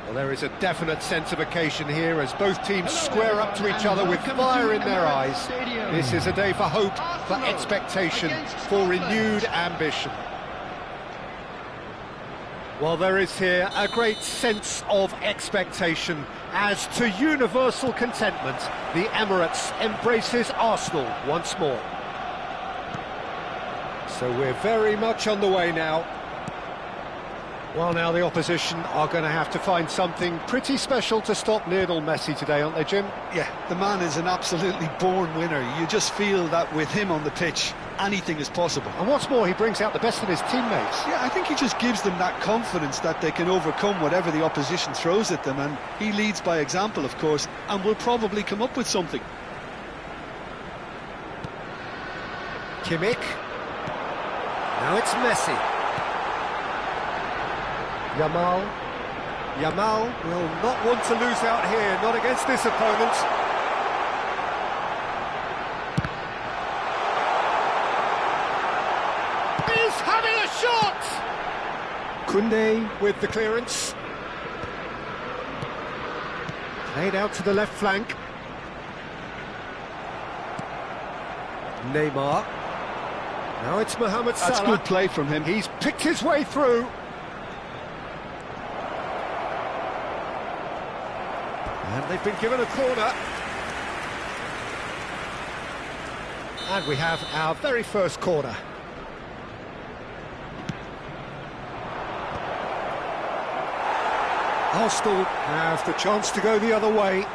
Well, there is a definite sense of occasion here as both teams square up to each other with fire in their eyes. This is a day for hope, for expectation, for renewed ambition. Well, there is here a great sense of expectation as to universal contentment. The Emirates embraces Arsenal once more. So we're very much on the way now. Well, now the opposition are going to have to find something pretty special to stop Lionel Messi today, aren't they, Jim? Yeah, the man is an absolutely born winner. You just feel that with him on the pitch, anything is possible. And what's more, he brings out the best in his teammates. Yeah, I think he just gives them that confidence that they can overcome whatever the opposition throws at them, and he leads by example, of course, and will probably come up with something. Kimmich. Now it's Messi. Yamal will not want to lose out here, not against this opponent. He's having a shot! Koundé with the clearance. Played out to the left flank. Neymar. Now it's Mohamed Salah. That's good play from him. He's picked his way through. And they've been given a corner. And we have our very first corner. Arsenal have the chance to go the other way.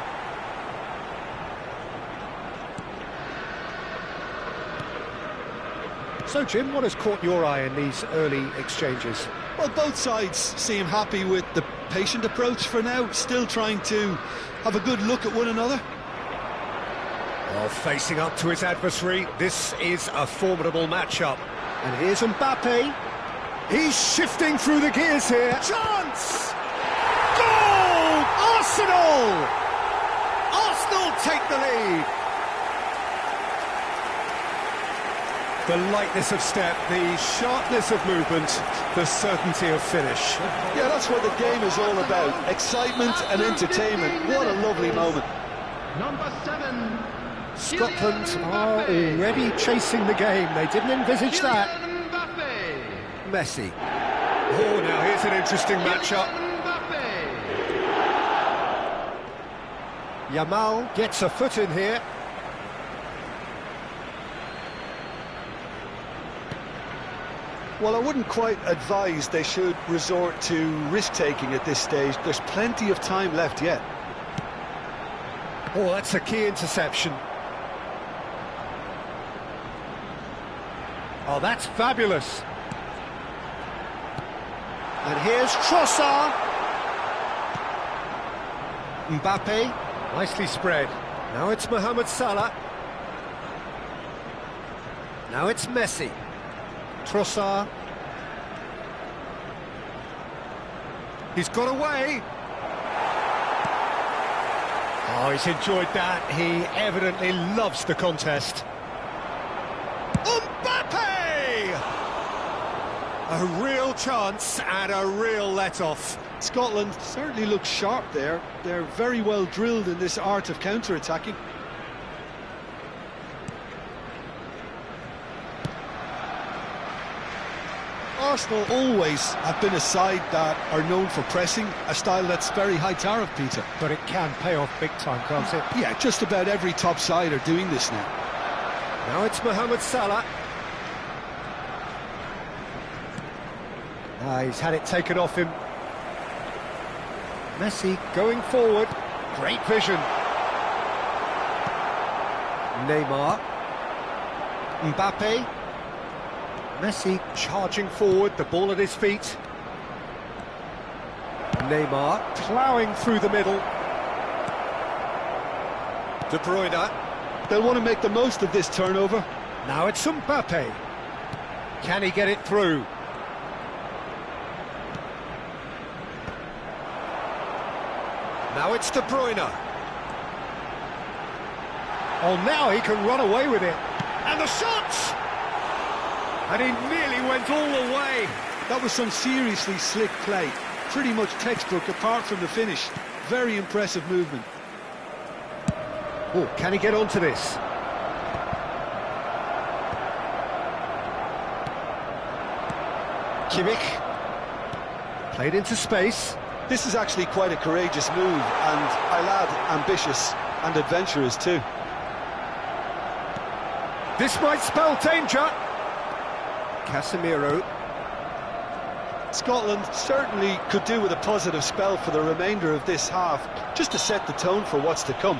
So, Jim, what has caught your eye in these early exchanges? Well, both sides seem happy with the patient approach for now, still trying to have a good look at one another. Well, facing up to his adversary, this is a formidable matchup. And here's Mbappe. He's shifting through the gears here. Chance! Goal! Arsenal! Arsenal take the lead. The lightness of step, the sharpness of movement, the certainty of finish. Yeah, that's what the game is all about. Excitement and entertainment. What a lovely moment. Number 7. Scotland are already chasing the game. They didn't envisage that. Messi. Oh, now here's an interesting matchup. Yamal gets a foot in here. Well, I wouldn't quite advise they should resort to risk-taking at this stage. There's plenty of time left yet. Oh, that's a key interception. Oh, that's fabulous. And here's Trossard. Mbappe, nicely spread. Now it's Mohamed Salah. Now it's Messi. Trossard. He's got away. Oh, he's enjoyed that. He evidently loves the contest. Mbappe! A real chance and a real let-off. Scotland certainly looks sharp there. They're very well drilled in this art of counter-attacking. Arsenal always have been a side that are known for pressing, a style that's very high tariff, Peter. But it can pay off big time, can't it? Yeah, just about every top side are doing this now. Now it's Mohamed Salah. He's had it taken off him. Messi going forward. Great vision. Neymar. Mbappe. Messi charging forward, the ball at his feet. Neymar ploughing through the middle. De Bruyne. They'll want to make the most of this turnover. Now it's Mbappe. Can he get it through? Now it's De Bruyne. Oh, now he can run away with it. And the shot! And he nearly went all the way. That was some seriously slick play. pretty much textbook apart from the finish. Very impressive movement. Oh, can he get onto this? Kimmich. Played into space. This is actually quite a courageous move, and I'll add ambitious and adventurous too. This might spell danger. Casemiro. Scotland certainly could do with a positive spell for the remainder of this half, just to set the tone for what's to come.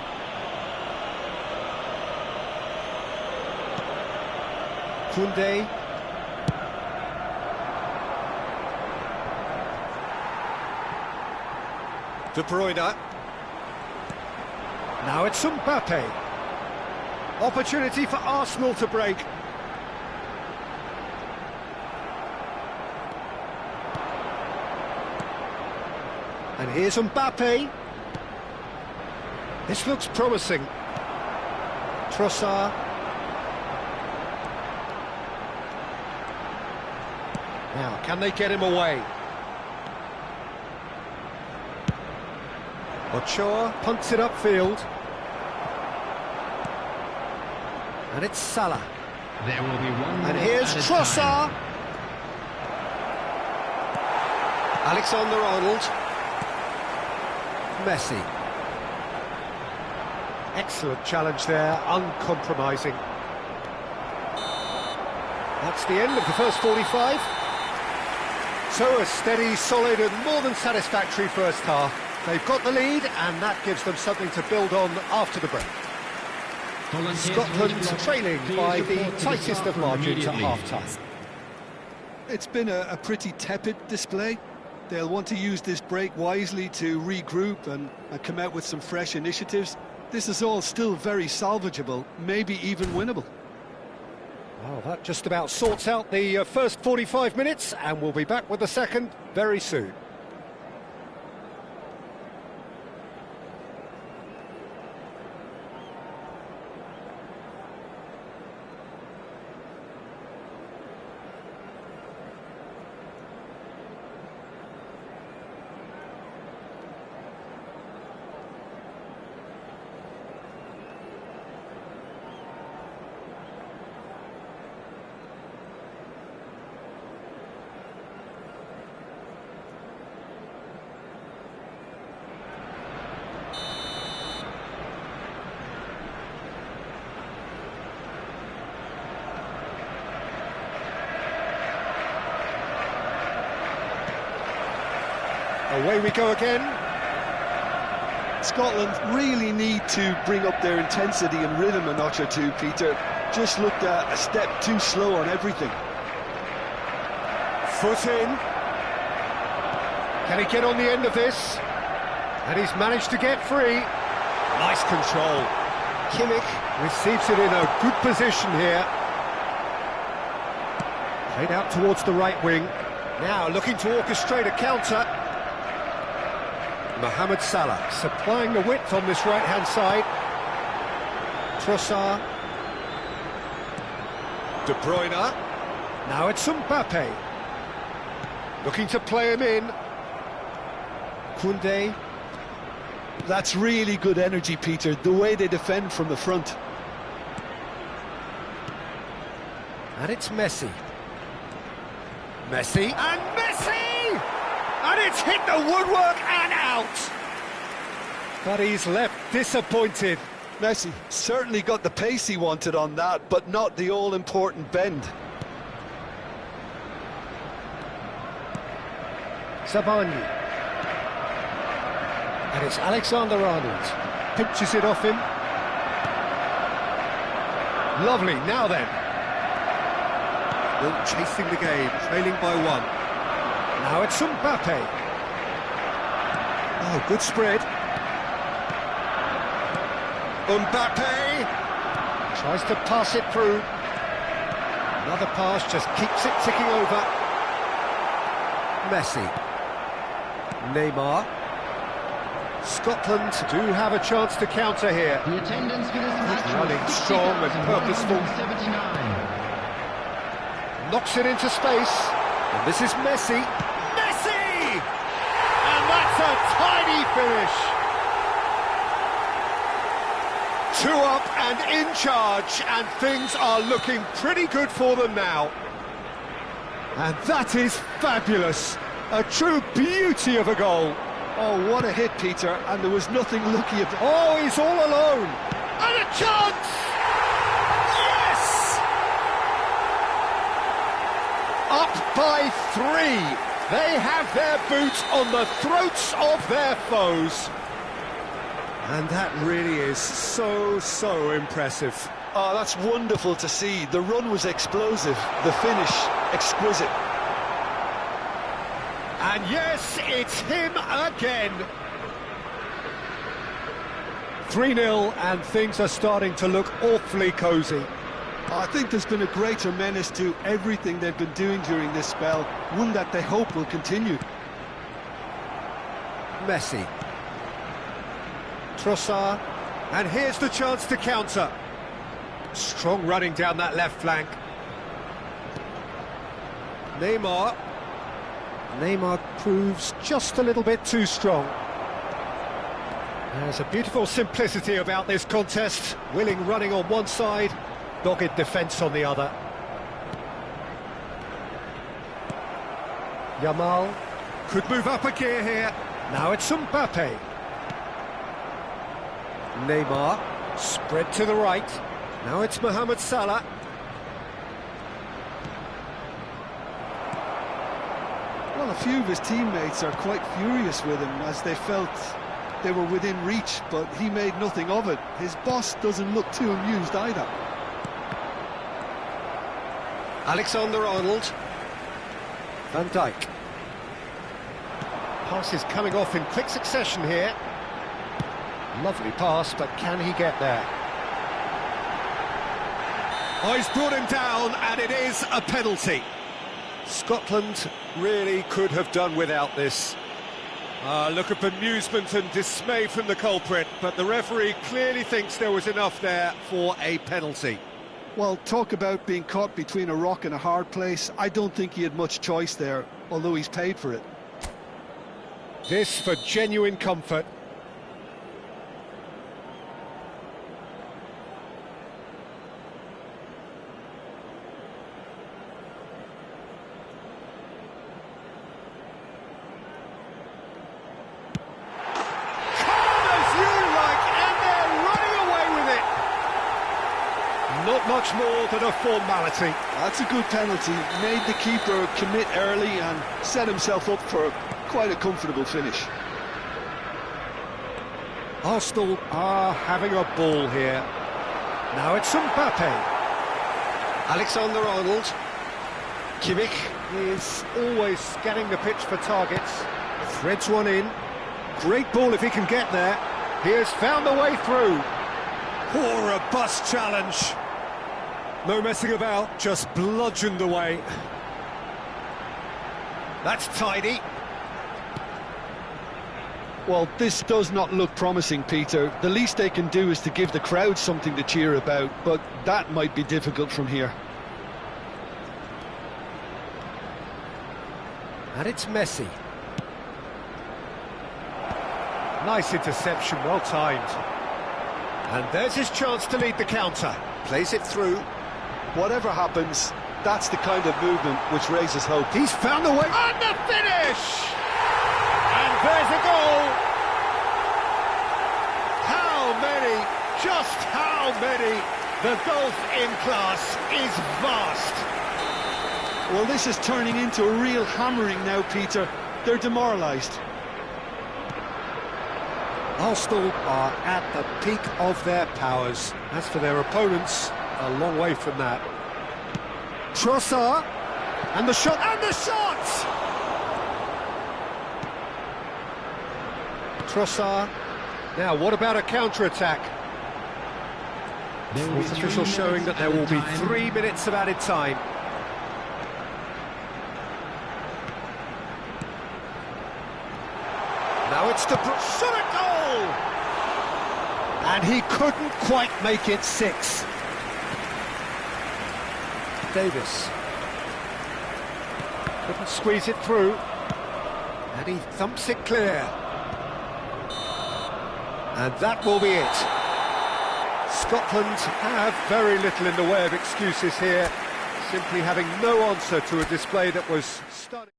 Koundé. De Bruyne. Now it's Mbappe. Opportunity for Arsenal to break. And here's Mbappe. This looks promising. Trossard. Now, can they get him away? Ochoa punts it upfield. And it's Salah. There will be one. And here's Trossard. Alexander-Arnold. Messi. Excellent challenge there, uncompromising. That's the end of the first 45. So a steady, solid and more than satisfactory first half. They've got the lead and that gives them something to build on after the break. Scotland trailing by the tightest of margins at half-time. It's been a pretty tepid display. They'll want to use this break wisely to regroup and come out with some fresh initiatives. This is all still very salvageable, maybe even winnable. Well, that just about sorts out the first 45 minutes, and we'll be back with the second very soon. Away we go again. Scotland really need to bring up their intensity and rhythm a notch or two, Peter. Just looked a step too slow on everything. Foot in. Can he get on the end of this? And he's managed to get free. Nice control. Kimmich receives it in a good position here. Played out towards the right wing. Now looking to orchestrate a counter. Mohamed Salah supplying the width on this right-hand side. Trossard. De Bruyne. Now it's Mbappe. Looking to play him in. Koundé. That's really good energy, Peter, the way they defend from the front. And it's Messi. Messi. And Messi! And it's hit the woodwork and out! But he's left disappointed. Messi certainly got the pace he wanted on that, but not the all-important bend. Sabani. And it's Alexander-Arnold. Pinches it off him. Lovely, now then. Well, chasing the game, trailing by one. Now it's Mbappe. Oh, good spread. Mbappe tries to pass it through. Another pass just keeps it ticking over. Messi. Neymar. Scotland do have a chance to counter here. The attendance for this match running strong and purposeful. 79. Knocks it into space. And this is Messi. Messi! a tiny finish. 2 up and in charge, and things are looking pretty good for them now. And that is fabulous. A true beauty of a goal. Oh, what a hit, Peter, and there was nothing lucky about it. Oh, he's all alone. And a chance! Yes! Up by 3. They have their boots on the throats of their foes. And that really is so impressive. Oh, that's wonderful to see. The run was explosive, the finish exquisite. And yes, it's him again. 3-0, and things are starting to look awfully cosy. I think there's been a greater menace to everything they've been doing during this spell, one that they hope will continue. Messi. Trossard, and here's the chance to counter. Strong running down that left flank. Neymar. Neymar proves just a little bit too strong. There's a beautiful simplicity about this contest. Willing running on one side, dogged defence on the other. Yamal could move up a gear here. Now it's Mbappe. Neymar, spread to the right. Now it's Mohamed Salah. Well, a few of his teammates are quite furious with him as they felt they were within reach, but he made nothing of it. His boss doesn't look too amused either. Alexander-Arnold. Van Dijk. Pass is coming off in quick succession here. Lovely pass, but can he get there? Oh, he's brought him down, and it is a penalty. Scotland really could have done without this. Look of amusement and dismay from the culprit, but the referee clearly thinks there was enough there for a penalty. Well, talk about being caught between a rock and a hard place. I don't think he had much choice there, although he's paid for it. This for genuine comfort. Not much more than a formality. That's a good penalty. Made the keeper commit early and set himself up for quite a comfortable finish. Arsenal are having a ball here. Now it's Mbappe. Alexander-Arnold. Kimmich is always scanning the pitch for targets. Threads one in. Great ball if he can get there. He has found the way through. Poor robust challenge. No messing about, just bludgeoned away. That's tidy. Well, this does not look promising, Peter. The least they can do is to give the crowd something to cheer about, but that might be difficult from here. And it's Messi. Nice interception, well timed. And there's his chance to lead the counter. Plays it through. Whatever happens, that's the kind of movement which raises hope. He's found the way. And the finish! And there's a goal! How many? Just how many? The gulf in class is vast. Well, this is turning into a real hammering now, Peter. They're demoralised. Arsenal are at the peak of their powers. As for their opponents, a long way from that. Trossard, and the shot, and the shot! Trossard. Now, what about a counter-attack? Fourth official showing that there will be 3 minutes of added time. Now it's the shot at goal! And he couldn't quite make it 6. Davis. Couldn't squeeze it through. And he thumps it clear. And that will be it. Scotland have very little in the way of excuses here, simply having no answer to a display that was stunning.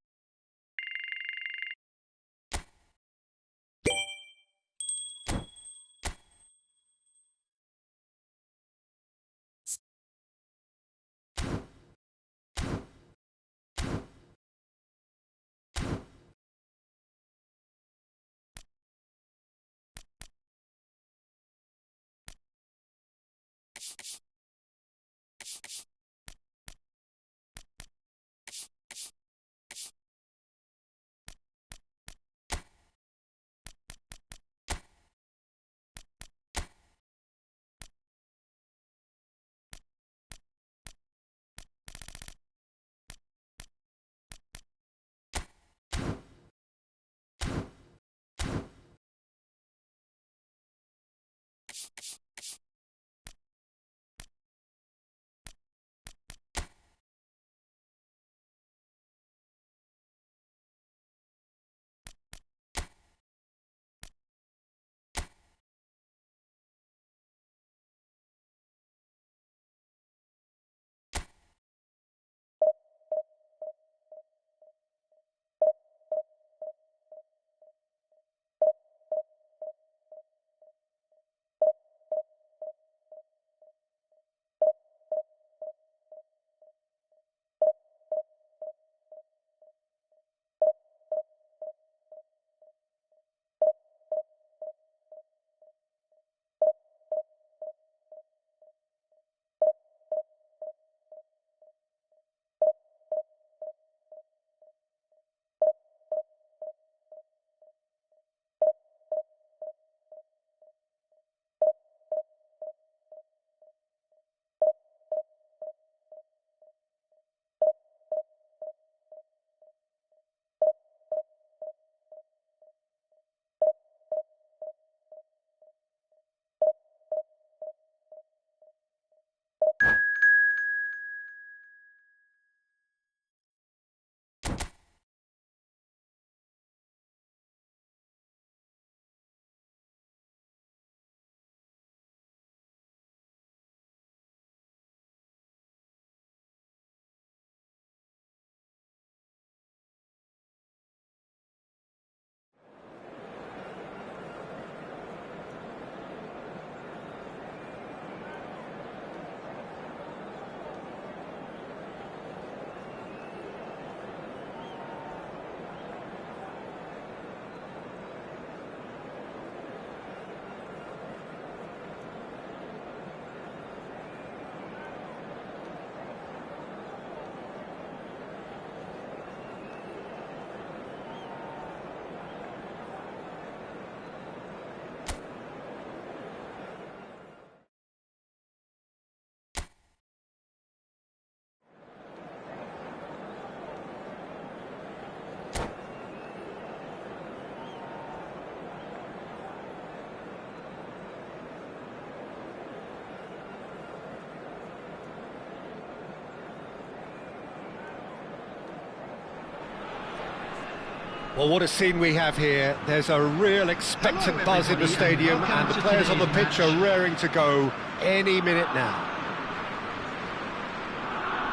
Well, what a scene we have here. There's a real expectant buzz in the stadium, and the players on the pitch are raring to go any minute now.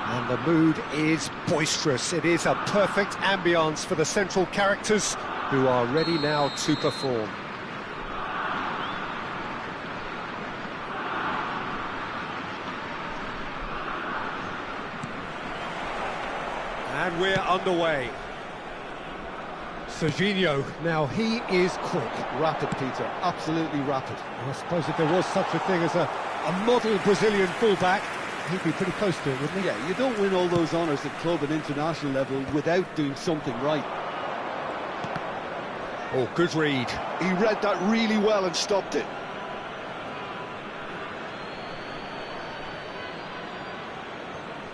And the mood is boisterous. It is a perfect ambience for the central characters who are ready now to perform. And we're underway. Serginho, now he is quick. Rapid, Peter, absolutely rapid. I suppose if there was such a thing as a model Brazilian fullback, he'd be pretty close to it, wouldn't he? Yeah, you don't win all those honours at club and international level without doing something right. Oh, good read. He read that really well and stopped it.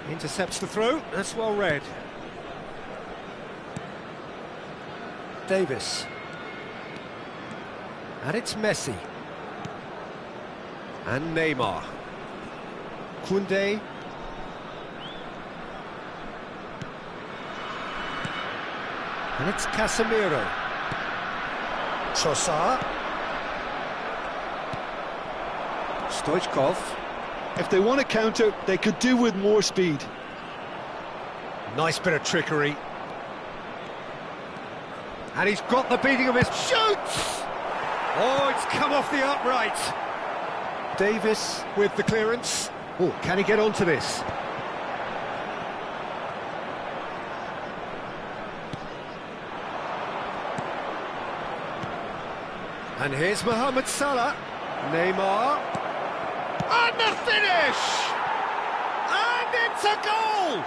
Intercepts the throw, that's well read. Davis. And it's Messi. And Neymar. Koundé. And it's Casemiro. Trossard. Stoichkov. If they want to counter, they could do with more speed. Nice bit of trickery. And he's got the beating of his shoots! Oh, it's come off the upright. Davis with the clearance. Oh, can he get onto this? And here's Mohamed Salah. Neymar. And the finish! And it's a goal!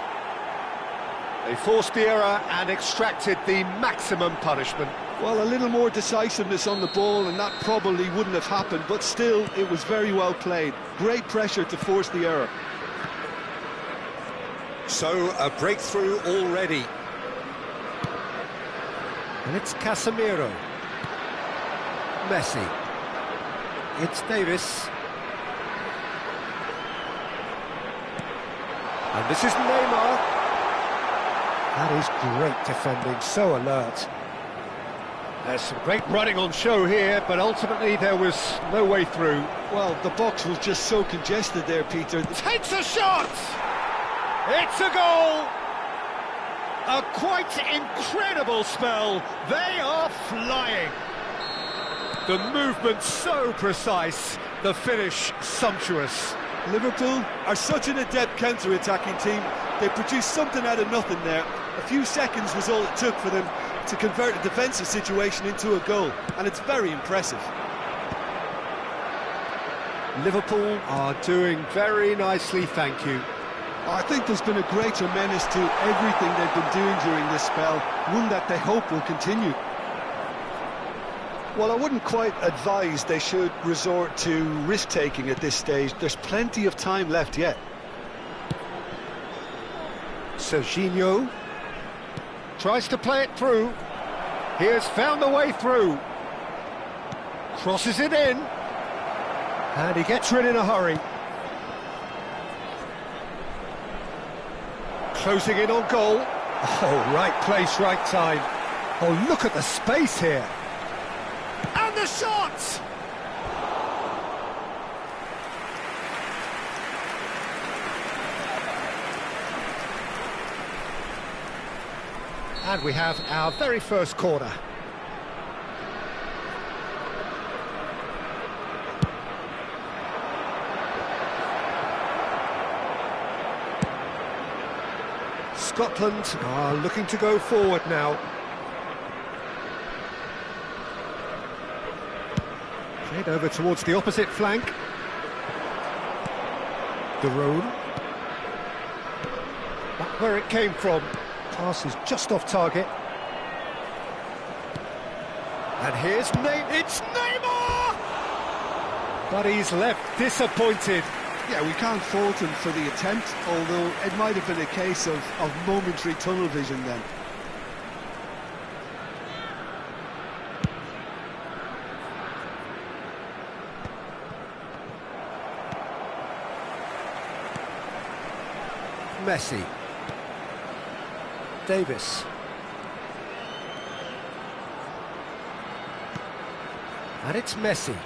They forced the error and extracted the maximum punishment. Well, a little more decisiveness on the ball and that probably wouldn't have happened, but still, it was very well played. Great pressure to force the error. So, a breakthrough already. And it's Casemiro. Messi. It's Davis. And this is Neymar. That is great defending, so alert. There's some great running on show here, but ultimately there was no way through. Well, the box was just so congested there, Peter. Takes a shot! It's a goal! A quite incredible spell. They are flying. The movement so precise, the finish sumptuous. Liverpool are such an adept counter-attacking team. They produced something out of nothing there. A few seconds was all it took for them to convert a defensive situation into a goal, and it's very impressive. Liverpool are doing very nicely, thank you. I think there's been a greater menace to everything they've been doing during this spell, one that they hope will continue. Well, I wouldn't quite advise they should resort to risk-taking at this stage. There's plenty of time left yet. Serginho tries to play it through. He has found a way through. Crosses it in. And he gets rid in a hurry. Closing in on goal. Oh, right place, right time. Oh, look at the space here. And the shot! And we have our very first corner. Scotland are looking to go forward now. Played over towards the opposite flank. De Roon. Back where it came from. Pass is just off target. And here's it's Neymar! But he's left disappointed. Yeah, we can't fault him for the attempt, although it might have been a case of momentary tunnel vision then. Messi. Davis. And it's Messi.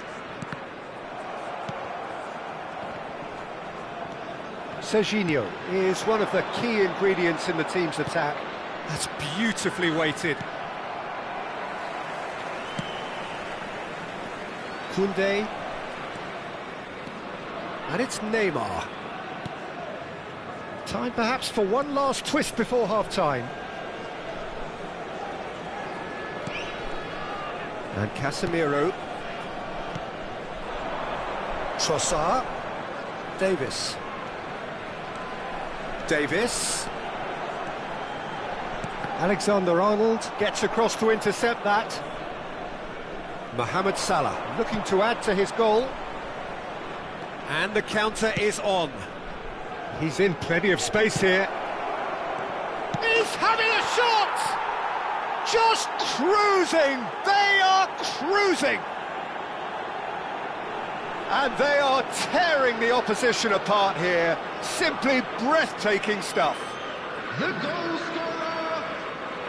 Serginho is one of the key ingredients in the team's attack. That's beautifully weighted. Koundé. And it's Neymar. Time perhaps for one last twist before half-time. And Casemiro. Trossard. Davis. Davis. Alexander-Arnold gets across to intercept that. Mohamed Salah looking to add to his goal. And the counter is on. He's in plenty of space here. He's having a shot! Just cruising! They are cruising! And they are tearing the opposition apart here. Simply breathtaking stuff. The goal scorer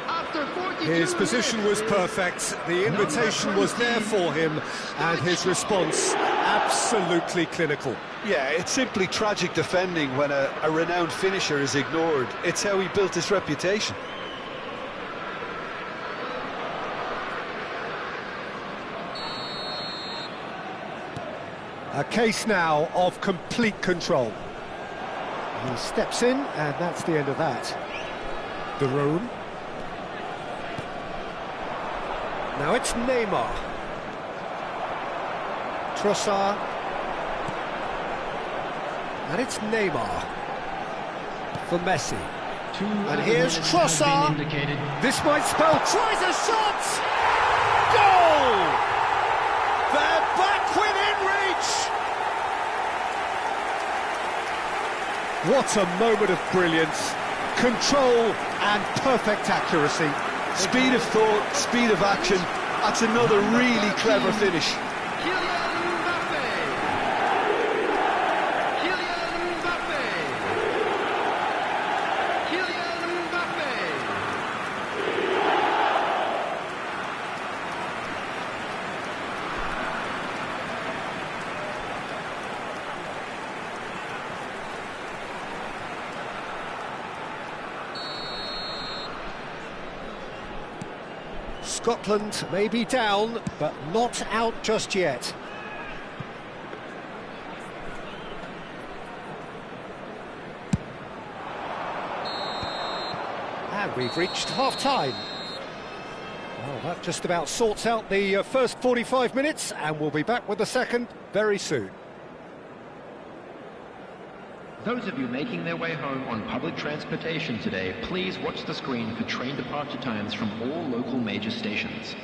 after 42 His position was perfect, the invitation was there for him, and his response Absolutely clinical. Yeah, it's simply tragic defending when a renowned finisher is ignored. It's how he built his reputation. A case now of complete control. He steps in, and that's the end of that. De Roon. Now it's Neymar. Trossard. And it's Neymar. For Messi. And here's Trossard. This might spell... Tries a shot! Goal! They're back within reach! What a moment of brilliance. Control and perfect accuracy. Speed of thought, speed of action. That's another really clever finish. Scotland may be down, but not out just yet. And we've reached half-time. Well, that just about sorts out the first 45 minutes, and we'll be back with the second very soon. Those of you making their way home on public transportation today, please watch the screen for train departure times from all local major stations.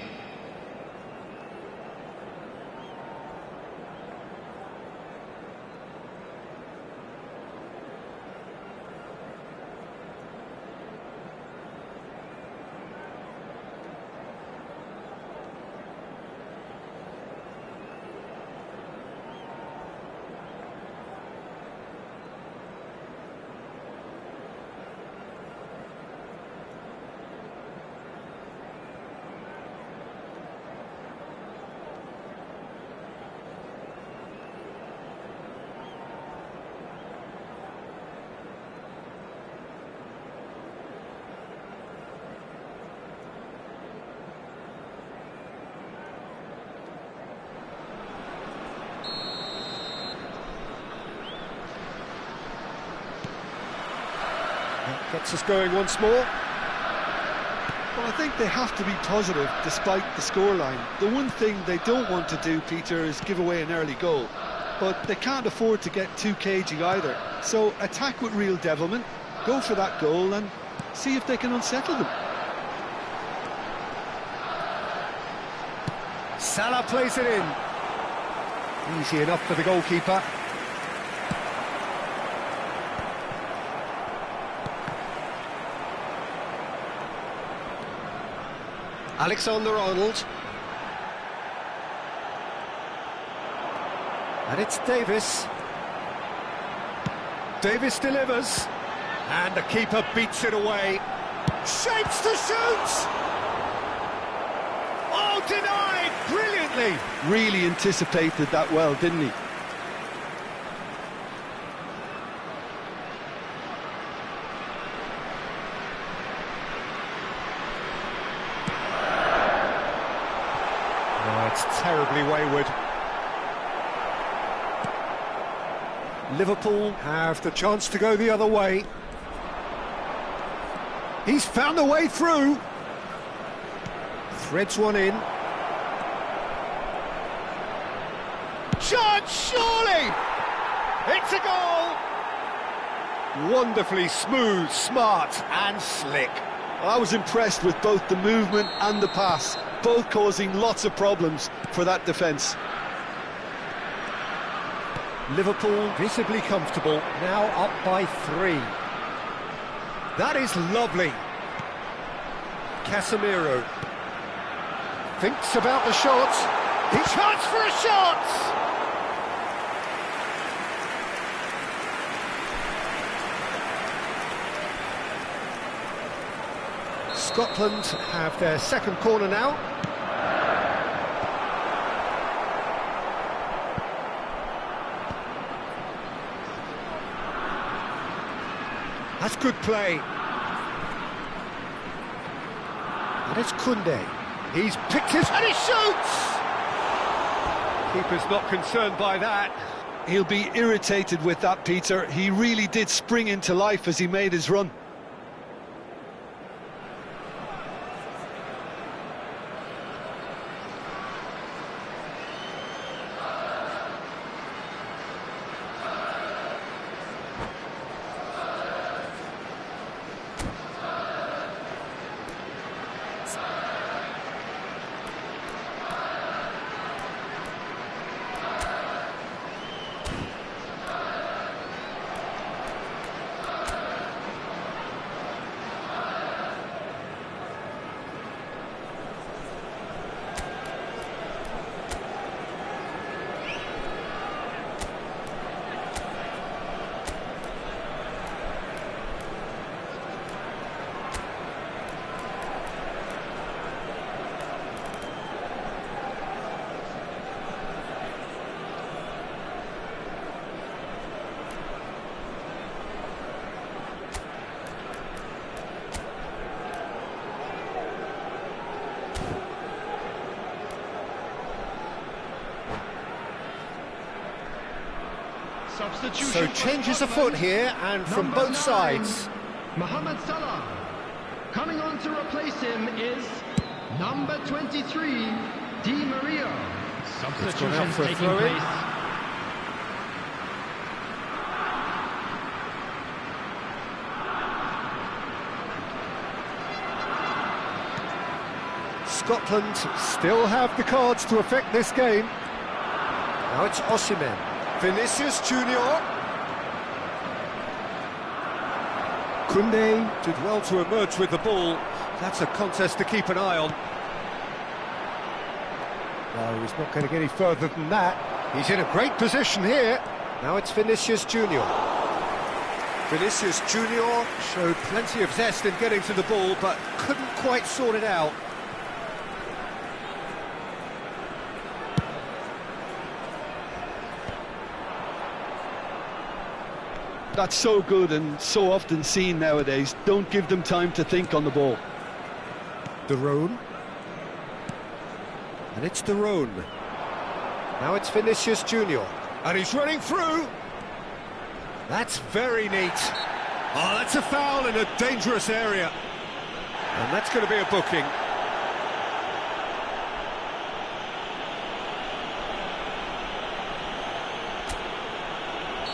Gets us going once more. Well, I think they have to be positive despite the scoreline. The one thing they don't want to do, Peter, is give away an early goal. But they can't afford to get too cagey either. So attack with real devilment, go for that goal and see if they can unsettle them. Salah plays it in. Easy enough for the goalkeeper. Alexander-Arnold. And it's Davis. Davis delivers. And the keeper beats it away. Shapes to shoot! Oh, denied! Brilliantly! Really anticipated that well, didn't he? Oh, it's terribly wayward. Liverpool have the chance to go the other way. He's found a way through. Threads one in. Chance, surely! It's a goal! Wonderfully smooth, smart and slick. I was impressed with both the movement and the pass, both causing lots of problems for that defence. Liverpool visibly comfortable, now up by 3. That is lovely. Casemiro thinks about the shot. He chance for a shot! Scotland have their second corner now. good play. And it's Koundé. He's picked his... and he shoots! Keeper's not concerned by that. He'll be irritated with that, Peter. He really did spring into life as he made his run. So changes afoot here, and from both sides. Mohamed Salah. Coming on to replace him is number 23, Di Maria. Substitutions taking place. Scotland still have the cards to affect this game. Now it's Osimhen. Vinicius Junior. Koundé did well to emerge with the ball. That's a contest to keep an eye on. No, he's not going to get any further than that. He's in a great position here. Now it's Vinicius Junior. Vinicius Junior showed plenty of zest in getting to the ball, but couldn't quite sort it out. That's so good and so often seen nowadays. Don't give them time to think on the ball. De Roon. And it's De Roon. Now it's Vinicius Junior. And he's running through. That's very neat. Oh, that's a foul in a dangerous area. And that's going to be a booking.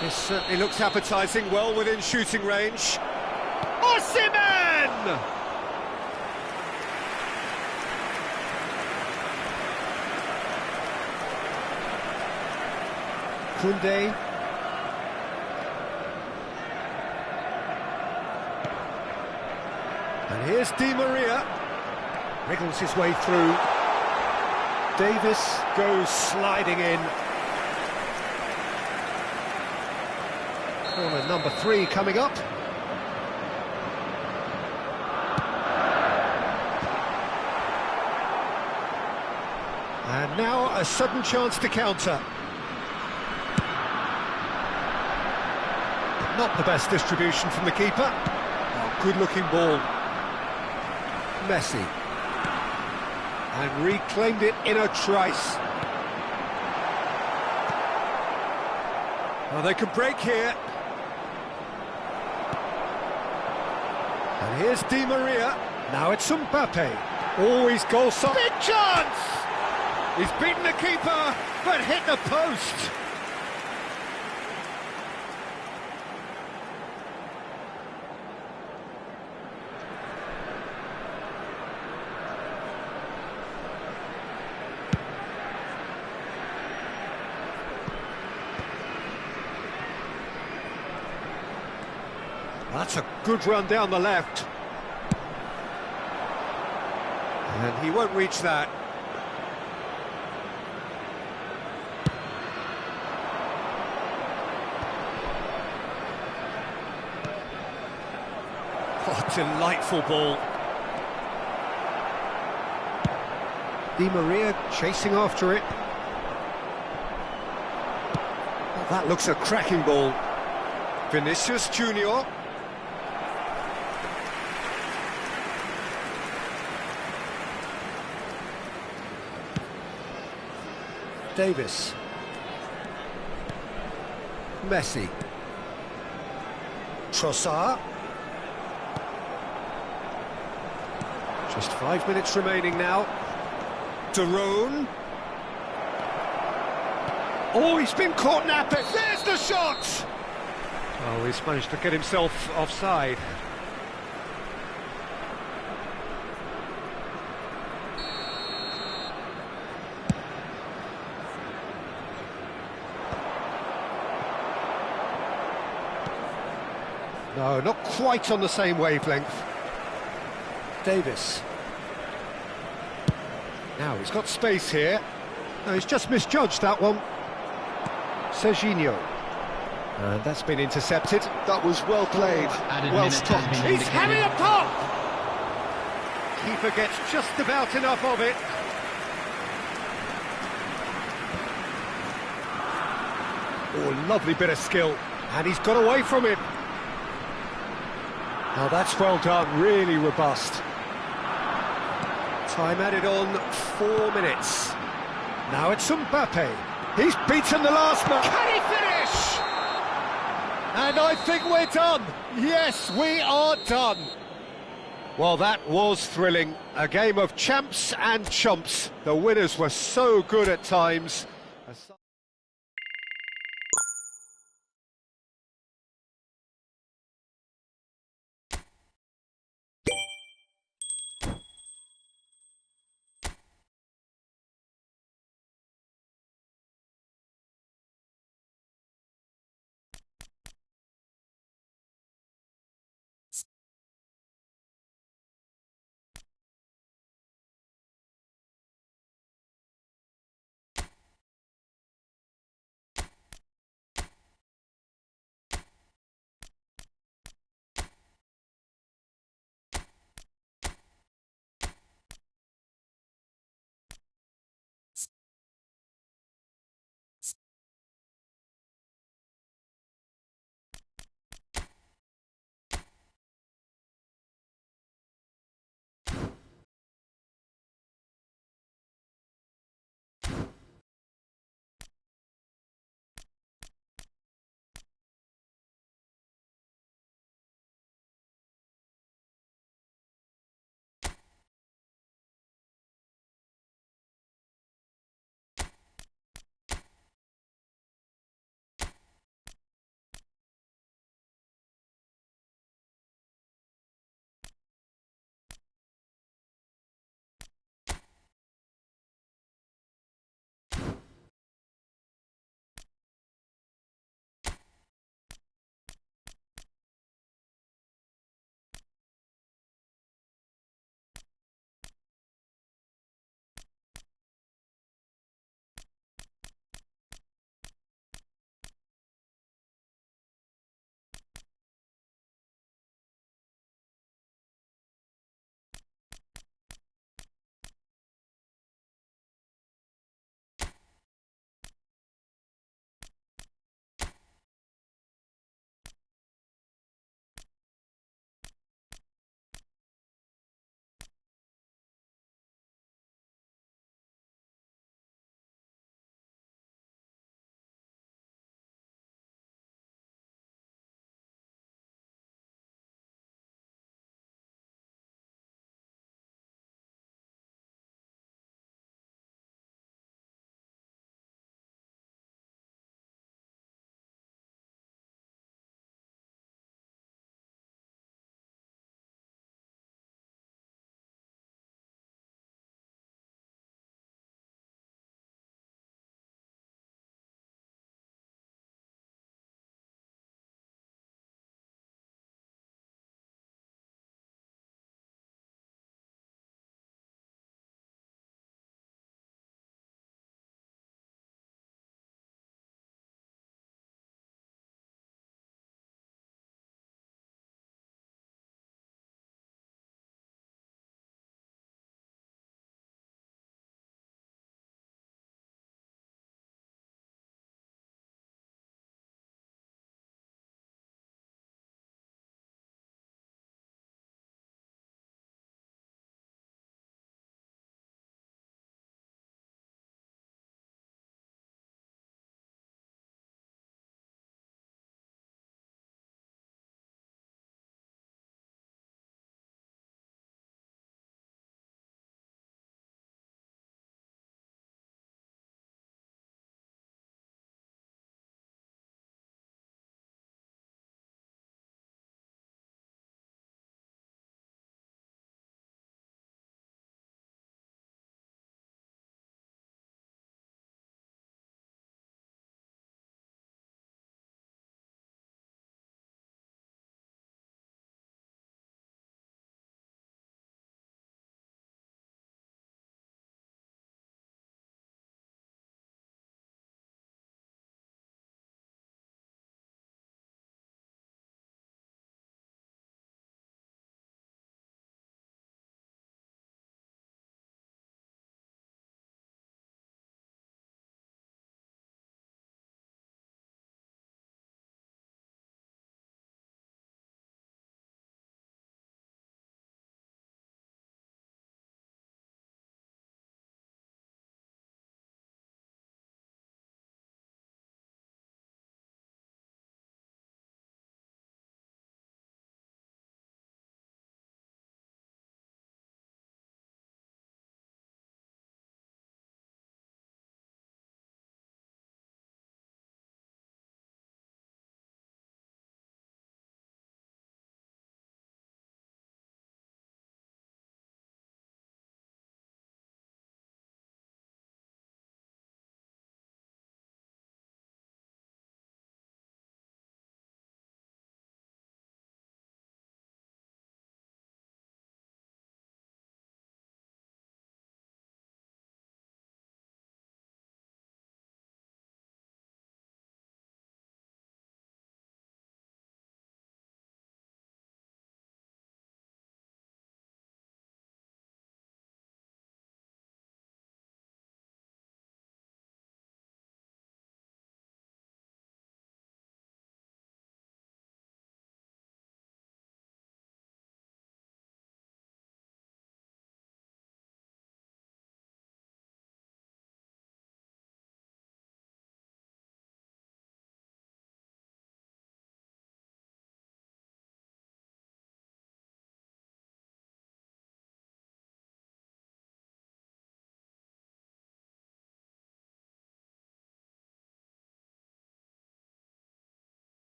This certainly looks appetising, well within shooting range. Osimhen! Koundé. And here's Di Maria. Wriggles his way through. Davis goes sliding in. Corner number 3 coming up. And now a sudden chance to counter. Not the best distribution from the keeper. Oh, good-looking ball. Messi. And reclaimed it in a trice. Well, they can break here. And here's Di Maria. Now it's Mbappe. Always goal shot. Big chance! He's beaten the keeper, but hit the post. That's a good run down the left. And he won't reach that. Oh, delightful ball. Di Maria chasing after it. Oh, that looks a cracking ball. Vinicius Junior. Davis. Messi. Trossard. Just 5 minutes remaining now. Darone. Oh, he's been caught napping. There's the shot! Oh, he's managed to get himself offside. No, not quite on the same wavelength. Davis. Now he's got space here. No, he's just misjudged that one. Serginho. And that's been intercepted. That was well played, well stopped. He's having a pop! Keeper gets just about enough of it. Oh, lovely bit of skill. And he's got away from him. Oh, that's well done, really robust. Time added on, 4 minutes. Now it's Mbappe. He's beaten the last man. Can he finish? And I think we're done. Yes, we are done. Well, that was thrilling. A game of champs and chumps. The winners were so good at times.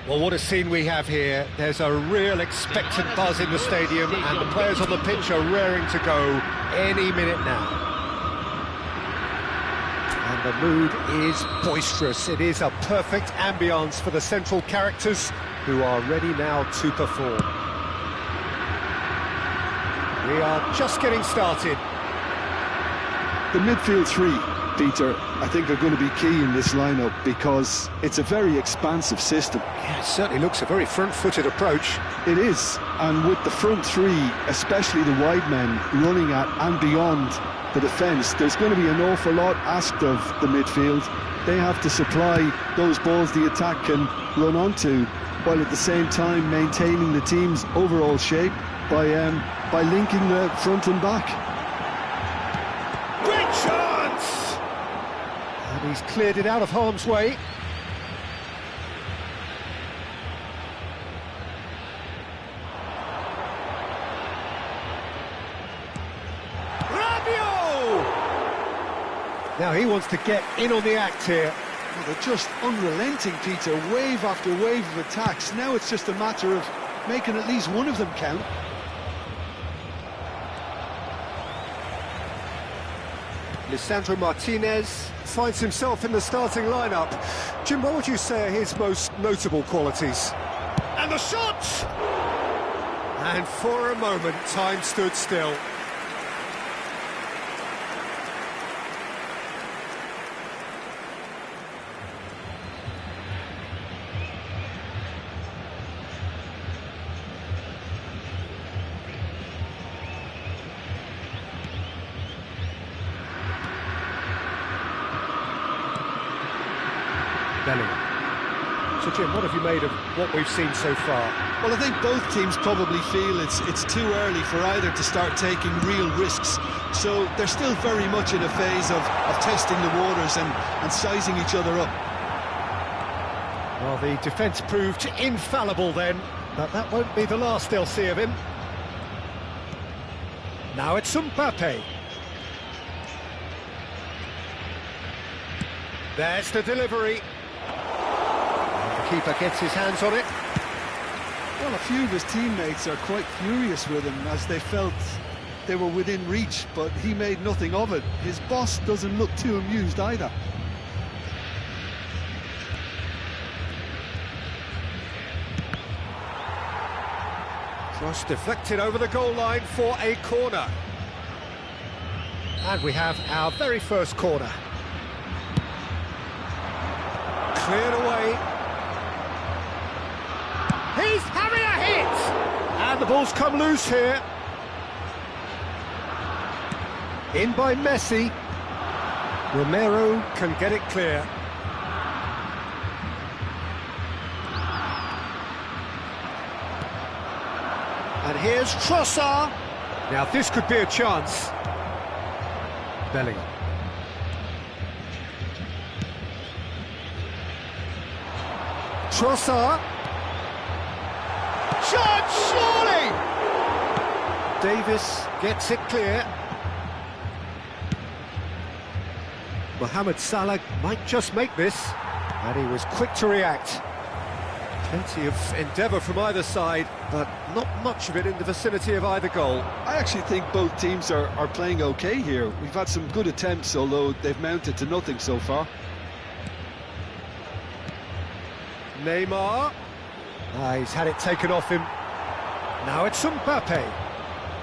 Well, what a scene we have here. There's a real expectant buzz in the stadium, and the players on the pitch are raring to go any minute now. And the mood is boisterous. It is a perfect ambience for the central characters who are ready now to perform. We are just getting started. The midfield three, Peter, I think are going to be key in this lineup because it's a very expansive system. Yeah, it certainly looks a very front-footed approach. It is, and with the front three, especially the wide men, running at and beyond the defence, there's going to be an awful lot asked of the midfield. They have to supply those balls the attack can run onto, while at the same time maintaining the team's overall shape by linking the front and back. Great chance! And he's cleared it out of harm's way. Now he wants to get in on the act here. Well, they're just unrelenting, Peter, wave after wave of attacks. Now it's just a matter of making at least one of them count. Lisandro Martinez finds himself in the starting lineup. Jim, what would you say are his most notable qualities? And the shot! And for a moment, time stood still. So Jim, what have you made of what we've seen so far? Well, I think both teams probably feel it's too early for either to start taking real risks. So they're still very much in a phase of testing the waters and sizing each other up. Well, the defence proved infallible then, but that won't be the last they'll see of him. Now it's Mbappe. There's the delivery. Keeper gets his hands on it. Well, a few of his teammates are quite furious with him as they felt they were within reach, but he made nothing of it. His boss doesn't look too amused either. Cross deflected over the goal line for a corner. And we have our very first corner. Cleared away. He's having a hit! And the ball's come loose here. In by Messi. Romero can get it clear. And here's Trossard. Now this could be a chance. Bellingham. Trossard. Shot, surely! Davis gets it clear. Mohamed Salah might just make this, and he was quick to react. Plenty of endeavour from either side, but not much of it in the vicinity of either goal. I actually think both teams are playing okay here. We've had some good attempts, although they've mounted to nothing so far. Neymar. He's had it taken off him. Now it's Mbappe.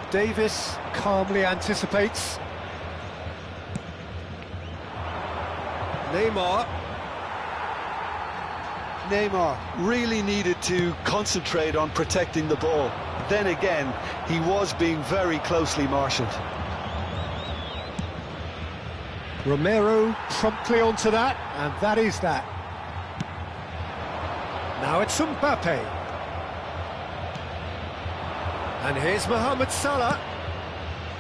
Davis calmly anticipates. Neymar really needed to concentrate on protecting the ball. Then again, he was being very closely marshalled. Romero promptly onto that, and that is that. Now it's Mbappe. And here's Mohamed Salah.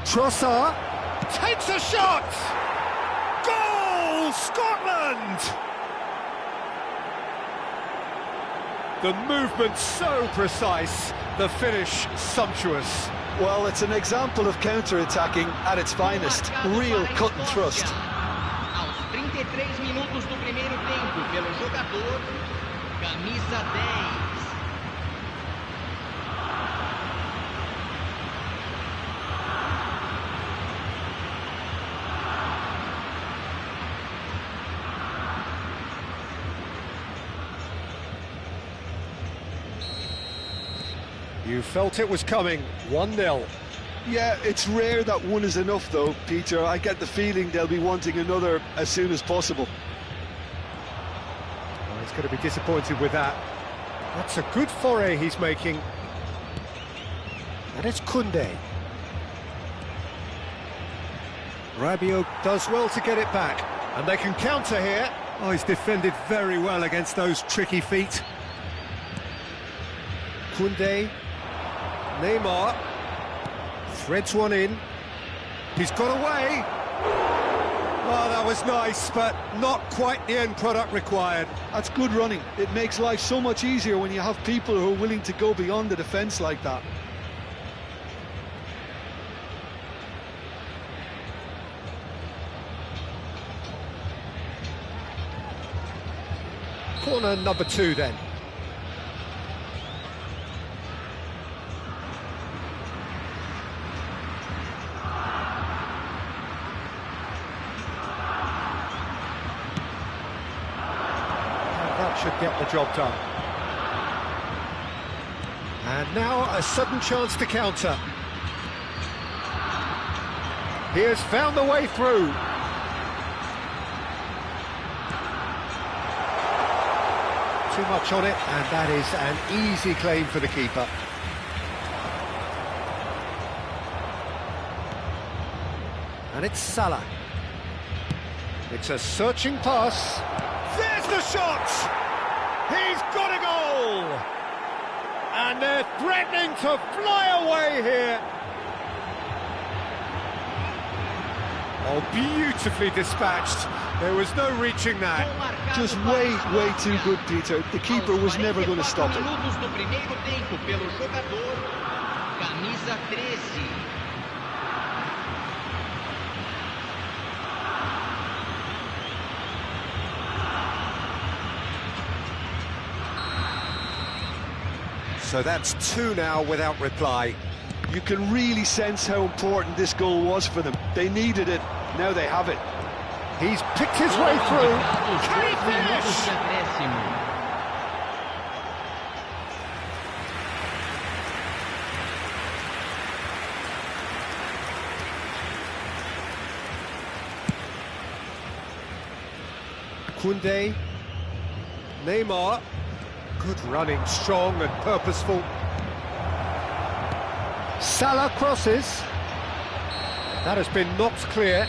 Trossard takes a shot! Goal, Scotland! The movement so precise, the finish sumptuous. Well, it's an example of counter-attacking at its finest. Real cut and thrust. Aos 33 minutos do primeiro tempo, pelo jogador Camisa 10. You felt it was coming, 1-0. Yeah, it's rare that one is enough though, Peter. I get the feeling they'll be wanting another as soon as possible. Well, he's going to be disappointed with that. That's a good foray he's making. And it's Koundé. Rabiot does well to get it back. And they can counter here. Oh, he's defended very well against those tricky feet. Koundé. Neymar. Threads one in. He's got away. Oh, that was nice, but not quite the end product required. That's good running. It makes life so much easier when you have people who are willing to go beyond the defence like that. Corner number 2 then. That should get the job done. And now a sudden chance to counter. He has found the way through. Too much on it, and that is an easy claim for the keeper. And it's Salah. It's a searching pass. There's the shot! He's got a goal! And they're threatening to fly away here. Oh, beautifully dispatched. There was no reaching that. Just way too good, Peter. The keeper was never going to stop it. Minutos do primeiro tempo pelo jogador camisa 13. So that's 2 now without reply. You can really sense how important this goal was for them. They needed it, now they have it. He's picked his way through. Can he finish? Koundé. Neymar. Good running, strong and purposeful. Salah crosses. That has been knocked clear.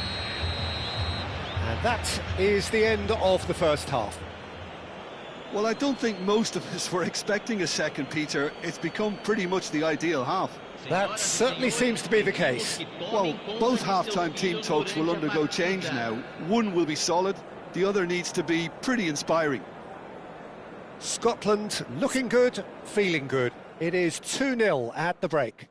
And that is the end of the first half. Well, I don't think most of us were expecting a second, Peter. It's become pretty much the ideal half. That certainly seems to be the case. Well, both half-time team talks will undergo change now. One will be solid, the other needs to be pretty inspiring. Scotland looking good, feeling good. It is 2-0 at the break.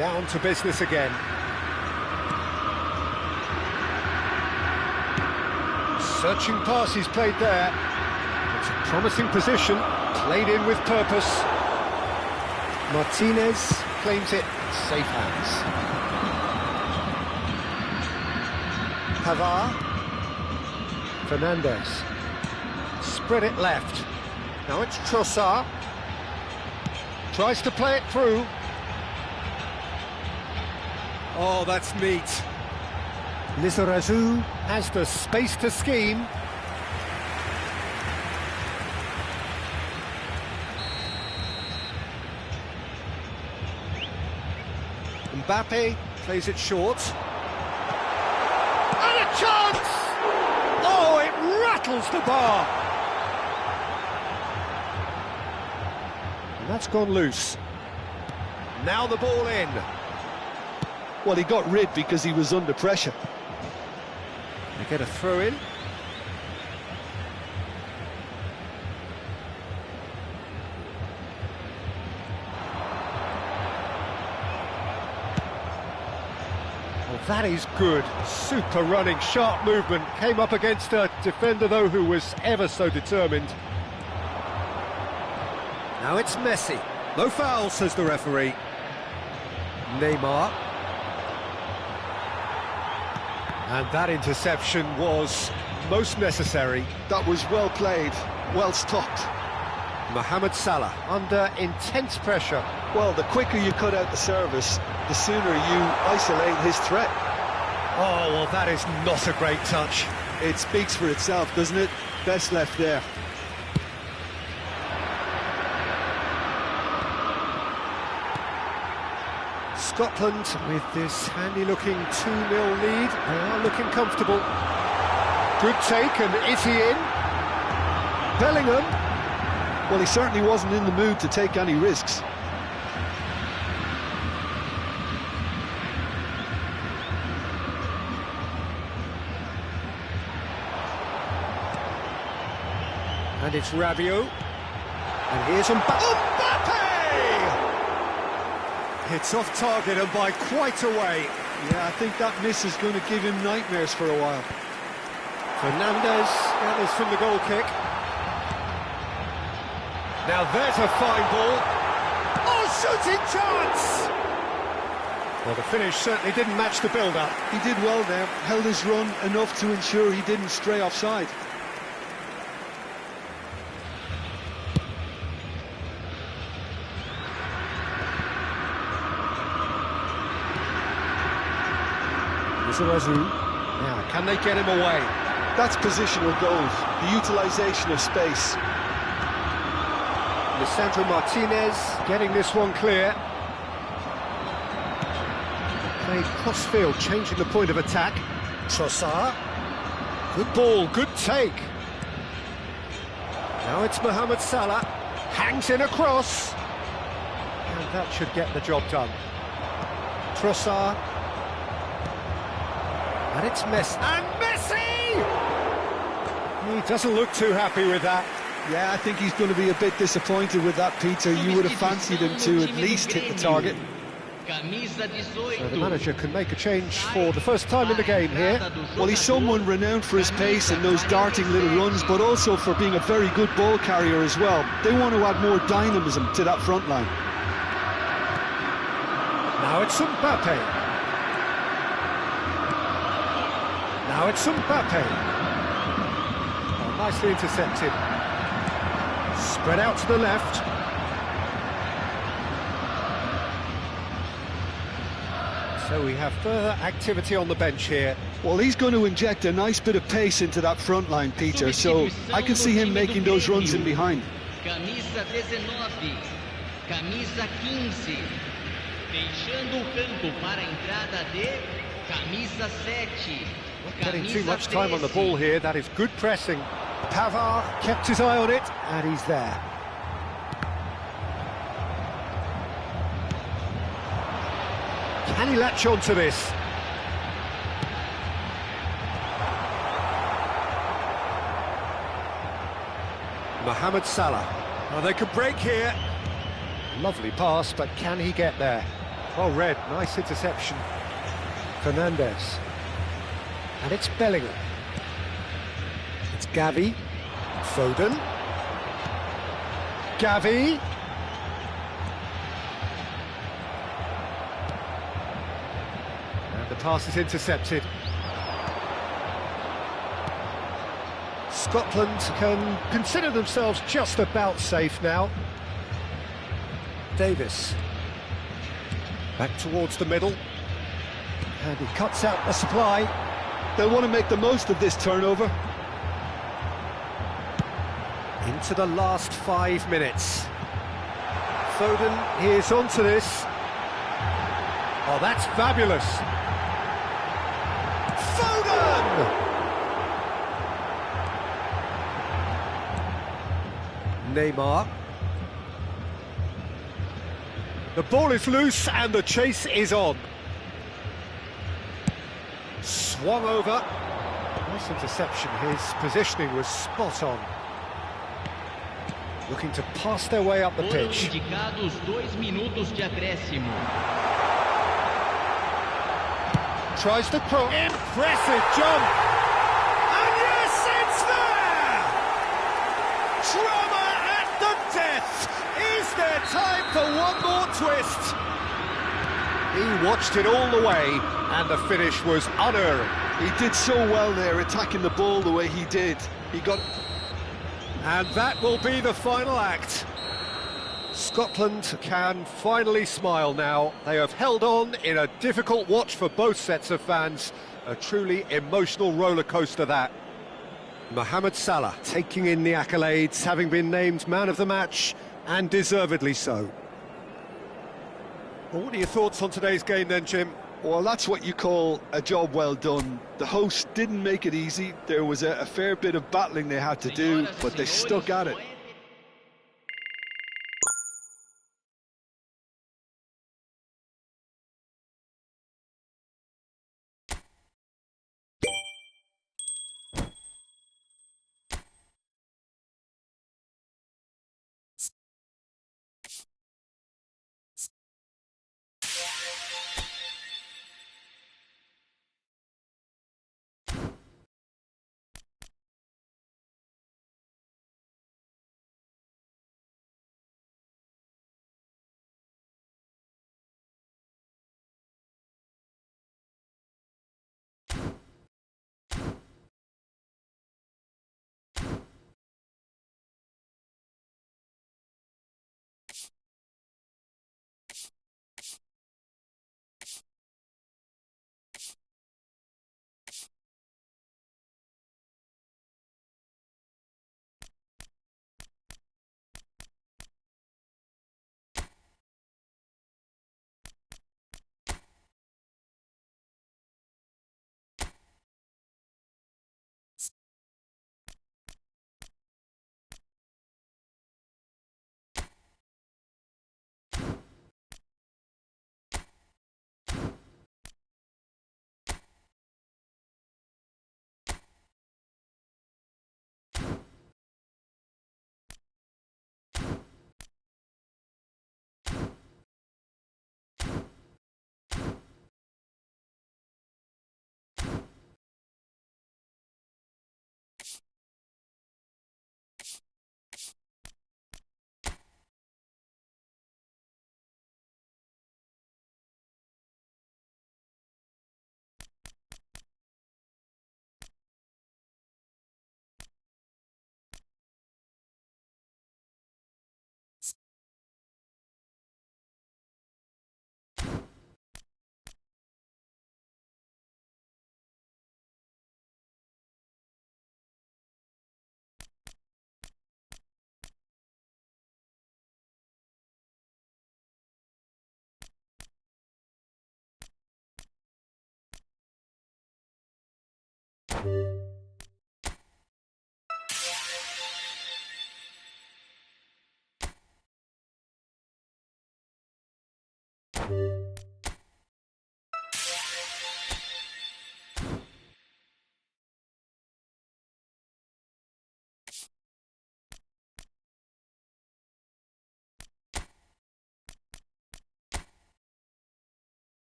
Down to business again. Searching pass he's played there. It's a promising position, played in with purpose. Martinez claims it, safe hands. Pavard. Fernandez. Spread it left. Now it's Trossard. Tries to play it through. Oh, that's neat. Lizarazu has the space to scheme. Mbappe plays it short. And a chance! Oh, it rattles the bar. And that's gone loose. Now the ball in. Well, he got rid because he was under pressure. They get a throw in. Well, that is good. Super running, sharp movement. Came up against a defender, though, who was ever so determined. Now it's Messi. No foul, says the referee. Neymar. And that interception was most necessary. That was well played, well stopped. Mohamed Salah under intense pressure. Well, the quicker you cut out the service, the sooner you isolate his threat. Oh, well, that is not a great touch. It speaks for itself, doesn't it? Best left there. Scotland, with this handy-looking 2-0 lead, they are looking comfortable. Good take, and is he in? Bellingham. Well, he certainly wasn't in the mood to take any risks. And it's Rabiot. And here's Mbappe! It's off target and by quite a way. Yeah, I think that miss is going to give him nightmares for a while. Fernandez gathers from the goal kick. Now there's a fine ball. Oh, shooting chance! Well, the finish certainly didn't match the build-up. He did well there, held his run enough to ensure he didn't stray offside. Now, can they get him away? That's positional goals, the utilisation of space. Lisandro Martinez getting this one clear. Played cross-field, changing the point of attack. Trossard. Good ball, good take. Now it's Mohamed Salah. Hangs in across. And that should get the job done. Trossard. And it's Messi. And Messi! He doesn't look too happy with that. Yeah, I think he's going to be a bit disappointed with that, Peter. You would have fancied him to at least hit the target. So the manager can make a change for the first time in the game here. Well, he's someone renowned for his pace and those darting little runs, but also for being a very good ball carrier as well. They want to add more dynamism to that front line. Now it's Mbappe. Now it's Mbappe. Oh, nicely intercepted. Spread out to the left. So we have further activity on the bench here. Well, he's going to inject a nice bit of pace into that front line, Peter, so I can see him making those runs in behind. Camisa 19, camisa 15. Deixando o campo para a entrada de camisa 7. Not getting too much time on the ball here. That is good pressing. Pavard kept his eye on it, and he's there. Can he latch on to this? Mohamed Salah. Well, they could break here. Lovely pass, but can he get there? Well read, nice interception. Fernandez. And it's Bellingham. It's Gavi. Foden. Gavi. And the pass is intercepted. Scotland can consider themselves just about safe now. Davis. Back towards the middle. And he cuts out the supply. They'll want to make the most of this turnover. Into the last 5 minutes. Foden is onto this. Oh, that's fabulous. Foden! Neymar. The ball is loose and the chase is on. Swung over. Nice interception. His positioning was spot on. Looking to pass their way up the pitch. Indicados 2 minutos de acréscimo. Tries the cross. Impressive jump. And yes, it's there! Drama at the death. Is there time for one more twist? He watched it all the way, and the finish was unerring. He did so well there, attacking the ball the way he did. He got... And that will be the final act. Scotland can finally smile now. They have held on in a difficult watch for both sets of fans. A truly emotional roller coaster, that. Mohamed Salah taking in the accolades, having been named man of the match, and deservedly so. Well, what are your thoughts on today's game then, Jim? Well, that's what you call a job well done. The hosts didn't make it easy. There was a fair bit of battling they had to do, but they stuck at it.